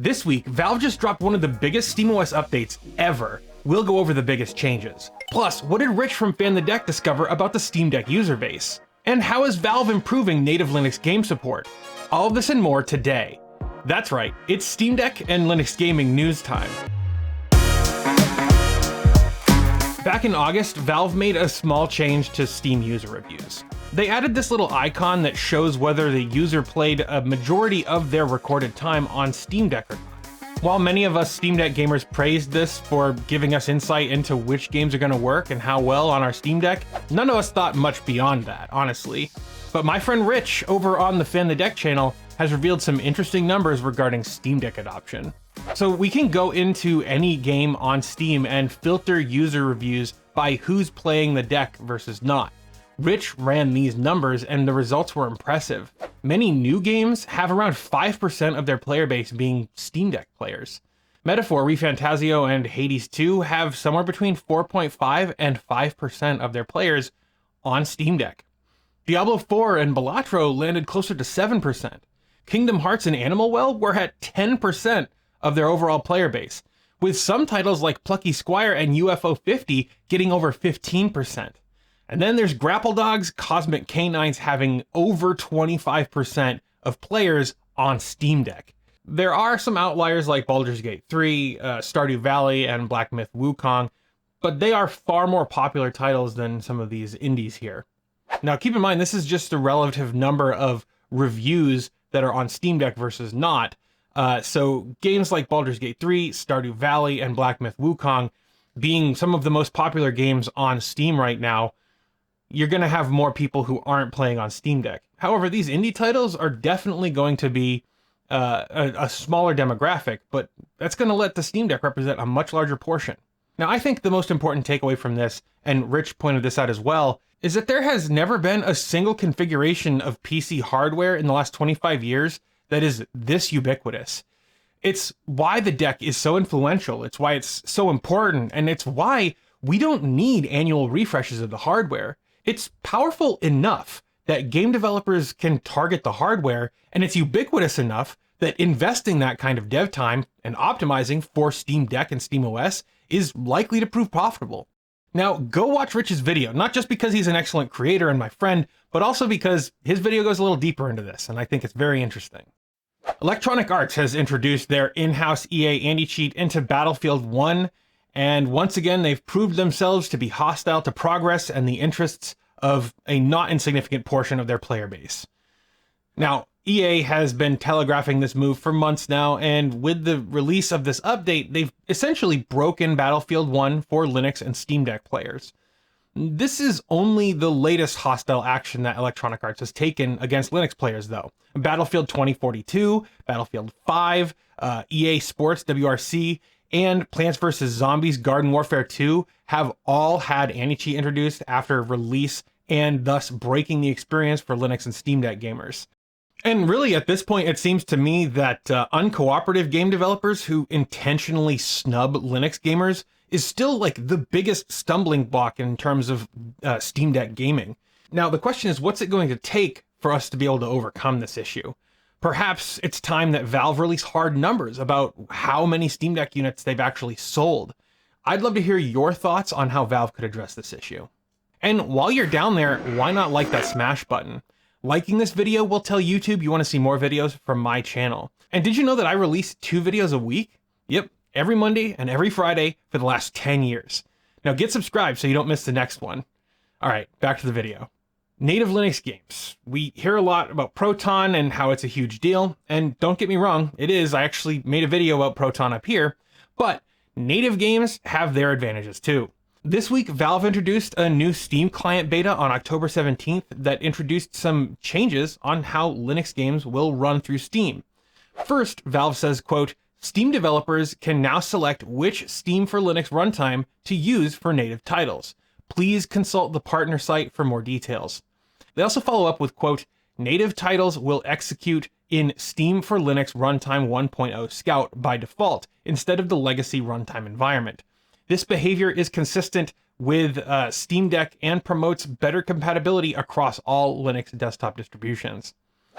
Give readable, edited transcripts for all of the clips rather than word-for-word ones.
This week, Valve just dropped one of the biggest SteamOS updates ever. We'll go over the biggest changes. Plus, what did Rich from FanTheDeck discover about the Steam Deck user base? And how is Valve improving native Linux game support? All of this and more today. That's right, it's Steam Deck and Linux gaming news time. Back in August, Valve made a small change to Steam user reviews. They added this little icon that shows whether the user played a majority of their recorded time on Steam Deck or not. While many of us Steam Deck gamers praised this for giving us insight into which games are going to work and how well on our Steam Deck, none of us thought much beyond that, honestly. But my friend Rich over on the FanTheDeck channel has revealed some interesting numbers regarding Steam Deck adoption. So we can go into any game on Steam and filter user reviews by who's playing the deck versus not. Rich ran these numbers and the results were impressive. Many new games have around 5% of their player base being Steam Deck players. Metaphor, ReFantazio, and Hades 2 have somewhere between 4.5 and 5% of their players on Steam Deck. Diablo 4 and Balatro landed closer to 7%. Kingdom Hearts and Animal Well were at 10% of their overall player base, with some titles like Plucky Squire and UFO 50 getting over 15%. And then there's Grapple Dogs, Cosmic Canines having over 25% of players on Steam Deck. There are some outliers like Baldur's Gate 3, Stardew Valley, and Black Myth Wukong, but they are far more popular titles than some of these indies here. Now keep in mind, this is just the relative number of reviews that are on Steam Deck versus not. So games like Baldur's Gate 3, Stardew Valley, and Black Myth Wukong being some of the most popular games on Steam right now, you're going to have more people who aren't playing on Steam Deck. However, these indie titles are definitely going to be a smaller demographic, but that's going to let the Steam Deck represent a much larger portion. Now, I think the most important takeaway from this, and Rich pointed this out as well, is that there has never been a single configuration of PC hardware in the last 25 years that is this ubiquitous. It's why the deck is so influential, it's why it's so important, and it's why we don't need annual refreshes of the hardware. It's powerful enough that game developers can target the hardware, and it's ubiquitous enough that investing that kind of dev time and optimizing for Steam Deck and SteamOS is likely to prove profitable. Now, go watch Rich's video, not just because he's an excellent creator and my friend, but also because his video goes a little deeper into this, and I think it's very interesting. Electronic Arts has introduced their in-house EA anti-cheat into Battlefield 1, and once again, they've proved themselves to be hostile to progress and the interests of a not insignificant portion of their player base. Now, EA has been telegraphing this move for months now, and with the release of this update, they've essentially broken Battlefield 1 for Linux and Steam Deck players. This is only the latest hostile action that Electronic Arts has taken against Linux players, though. Battlefield 2042, Battlefield 5, EA Sports WRC, and Plants vs. Zombies Garden Warfare 2 have all had anti-cheat introduced after release, and thus breaking the experience for Linux and Steam Deck gamers. And really, at this point, it seems to me that uncooperative game developers who intentionally snub Linux gamers is still like the biggest stumbling block in terms of Steam Deck gaming. Now, the question is, what's it going to take for us to be able to overcome this issue? Perhaps it's time that Valve release hard numbers about how many Steam Deck units they've actually sold. I'd love to hear your thoughts on how Valve could address this issue. And while you're down there, why not like that smash button? Liking this video will tell YouTube you want to see more videos from my channel. And did you know that I release 2 videos a week? Yep, every Monday and every Friday for the last 10 years. Now get subscribed so you don't miss the next one. All right, back to the video. Native Linux games. We hear a lot about Proton and how it's a huge deal, and don't get me wrong, it is. I actually made a video about Proton up here, but native games have their advantages too. This week, Valve introduced a new Steam client beta on October 17th that introduced some changes on how Linux games will run through Steam. First, Valve says, quote, Steam developers can now select which Steam for Linux runtime to use for native titles. Please consult the partner site for more details. They also follow up with, quote, native titles will execute in Steam for Linux Runtime 1.0 Scout by default, instead of the legacy runtime environment. This behavior is consistent with Steam Deck and promotes better compatibility across all Linux desktop distributions.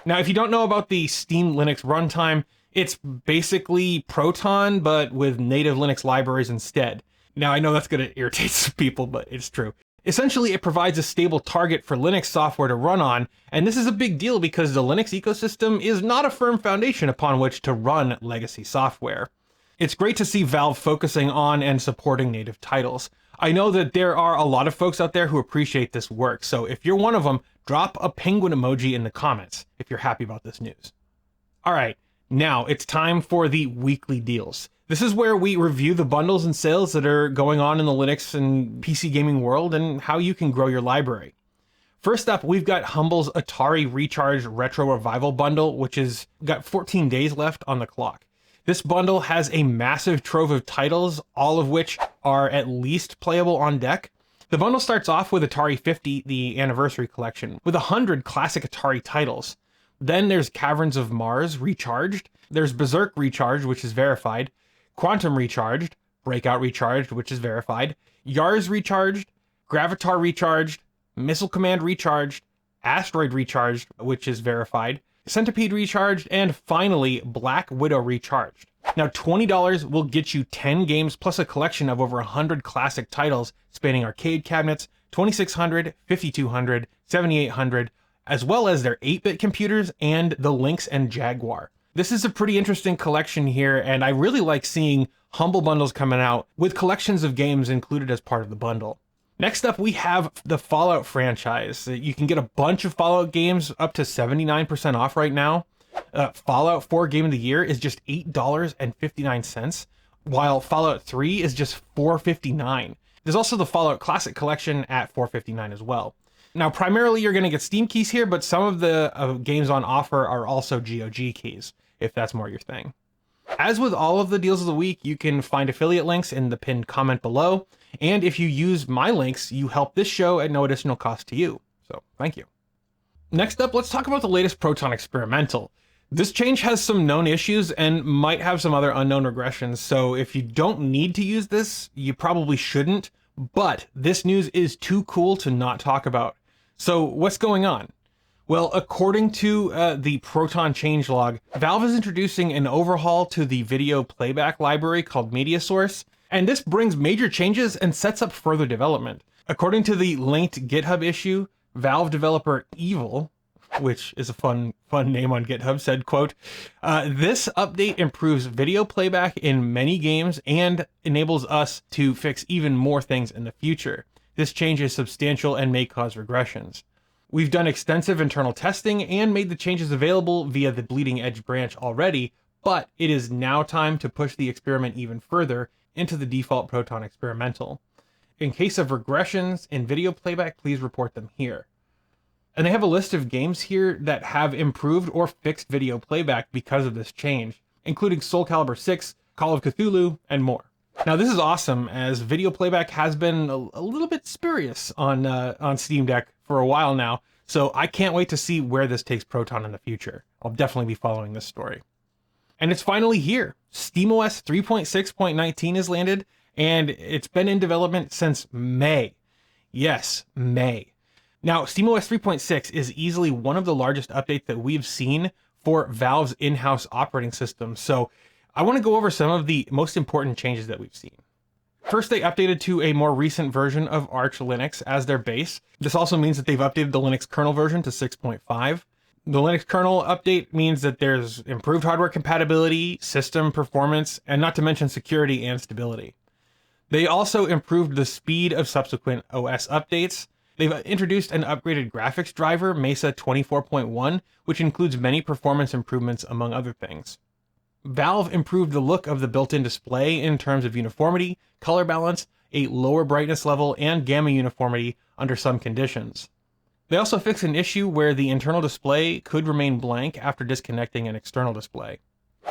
Now, if you don't know about the Steam Linux runtime, It's basically Proton, but with native Linux libraries instead. Now, I know that's going to irritate some people, but it's true. Essentially, it provides a stable target for Linux software to run on, and this is a big deal because the Linux ecosystem is not a firm foundation upon which to run legacy software. It's great to see Valve focusing on and supporting native titles. I know that there are a lot of folks out there who appreciate this work, so if you're one of them, drop a penguin emoji in the comments if you're happy about this news. Alright, now it's time for the weekly deals. This is where we review the bundles and sales that are going on in the Linux and PC gaming world and how you can grow your library. First up, we've got Humble's Atari Recharge Retro Revival bundle, which has got 14 days left on the clock. This bundle has a massive trove of titles, all of which are at least playable on deck. The bundle starts off with Atari 50, the Anniversary Collection, with 100 classic Atari titles. Then there's Caverns of Mars Recharged, there's Berserk Recharged, which is verified, Quantum Recharged, Breakout Recharged, which is verified, Yars Recharged, Gravatar Recharged, Missile Command Recharged, Asteroid Recharged, which is verified, Centipede Recharged, and finally, Black Widow Recharged. Now, $20 will get you 10 games plus a collection of over 100 classic titles spanning arcade cabinets, 2600, 5200, 7800, as well as their 8-bit computers and the Lynx and Jaguar. This is a pretty interesting collection here, and I really like seeing Humble bundles coming out with collections of games included as part of the bundle. Next up, we have the Fallout franchise. You can get a bunch of Fallout games up to 79% off right now. Fallout 4 Game of the Year is just $8.59, while Fallout 3 is just $4.59. There's also the Fallout Classic Collection at $4.59 as well. Now, primarily you're going to get Steam keys here, but some of the games on offer are also GOG keys, if that's more your thing. As with all of the deals of the week, you can find affiliate links in the pinned comment below, and if you use my links, you help this show at no additional cost to you. So, thank you. Next up, let's talk about the latest Proton Experimental. This change has some known issues and might have some other unknown regressions, so if you don't need to use this, you probably shouldn't, but this news is too cool to not talk about. So, what's going on? Well, according to the Proton changelog, Valve is introducing an overhaul to the video playback library called MediaSource, and this brings major changes and sets up further development. According to the linked GitHub issue, Valve developer Evil, which is a fun name on GitHub, said, quote, this update improves video playback in many games and enables us to fix even more things in the future. This change is substantial and may cause regressions. We've done extensive internal testing and made the changes available via the Bleeding Edge branch already, but it is now time to push the experiment even further into the default Proton experimental. In case of regressions in video playback, please report them here. And they have a list of games here that have improved or fixed video playback because of this change, including Soul Calibur 6, Call of Cthulhu, and more. Now this is awesome, as video playback has been a little bit spurious on Steam Deck for a while now, so I can't wait to see where this takes Proton in the future. I'll definitely be following this story. And it's finally here. SteamOS 3.6.19 has landed, and it's been in development since May. Yes, May. Now, SteamOS 3.6 is easily one of the largest updates that we've seen for Valve's in-house operating system, so I want to go over some of the most important changes that we've seen. First, they updated to a more recent version of Arch Linux as their base. This also means that they've updated the Linux kernel version to 6.5. The Linux kernel update means that there's improved hardware compatibility, system performance, and not to mention security and stability. They also improved the speed of subsequent OS updates. They've introduced an upgraded graphics driver, Mesa 24.1, which includes many performance improvements among other things. Valve improved the look of the built-in display in terms of uniformity, color balance, a lower brightness level, and gamma uniformity under some conditions. They also fixed an issue where the internal display could remain blank after disconnecting an external display.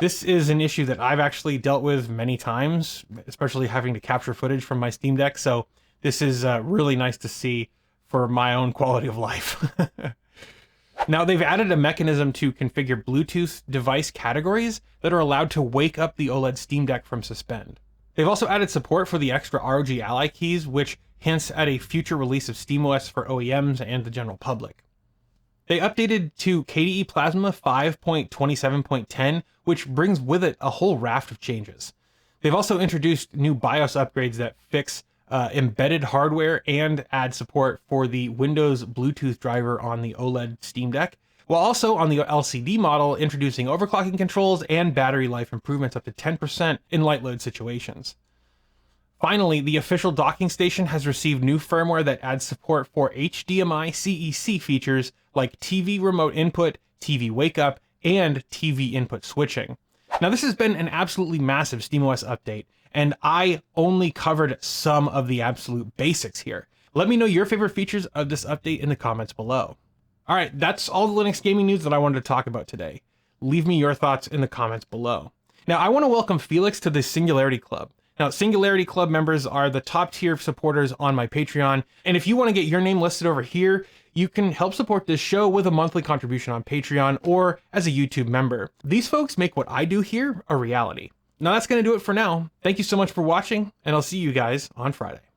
This is an issue that I've actually dealt with many times, especially having to capture footage from my Steam Deck, so this is really nice to see for my own quality of life. Now, they've added a mechanism to configure Bluetooth device categories that are allowed to wake up the OLED Steam Deck from suspend. They've also added support for the extra ROG Ally keys, which hints at a future release of SteamOS for OEMs and the general public. They updated to KDE Plasma 5.27.10, which brings with it a whole raft of changes. They've also introduced new BIOS upgrades that fix embedded hardware and add support for the Windows Bluetooth driver on the OLED Steam Deck, while also on the LCD model introducing overclocking controls and battery life improvements up to 10% in light load situations. Finally, the official docking station has received new firmware that adds support for HDMI CEC features like TV remote input, TV wake up, and TV input switching. Now, this has been an absolutely massive SteamOS update, and I only covered some of the absolute basics here. Let me know your favorite features of this update in the comments below. All right, that's all the Linux gaming news that I wanted to talk about today. Leave me your thoughts in the comments below. Now, I want to welcome Felix to the Singularity Club. Now, Singularity Club members are the top tier supporters on my Patreon, and if you want to get your name listed over here, you can help support this show with a monthly contribution on Patreon or as a YouTube member. These folks make what I do here a reality. Now that's going to do it for now. Thank you so much for watching, and I'll see you guys on Friday.